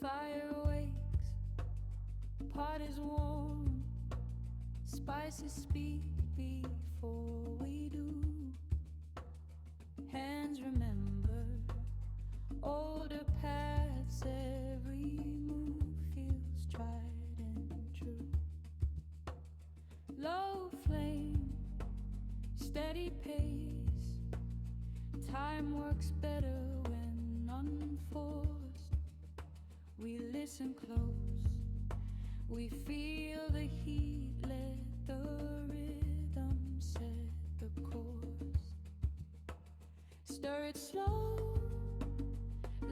Fire wakes, pot is warm, spices speak before we do. Hands remember older paths, every move feels tried and true. Low flame, steady pace, time works better when unforced. We listen close, we feel the heat, let the rhythm set the course. Stir it slow,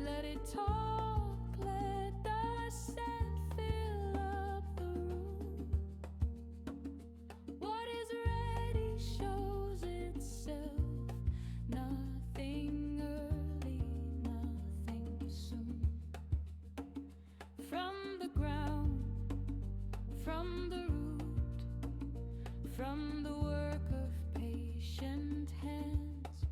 let it talk, let the scent fill up the room. What is ready shows itself, nothing early, nothing soon. From the ground, from the root, from the work of patient hands,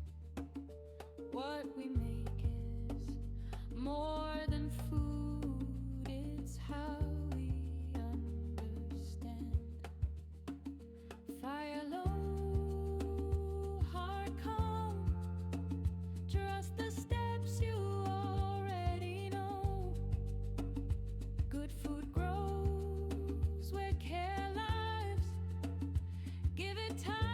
what we make is more than food, it's how we understand. Fire low, heart calm, trust the steps you already know. Good food grows where care lives, give it time.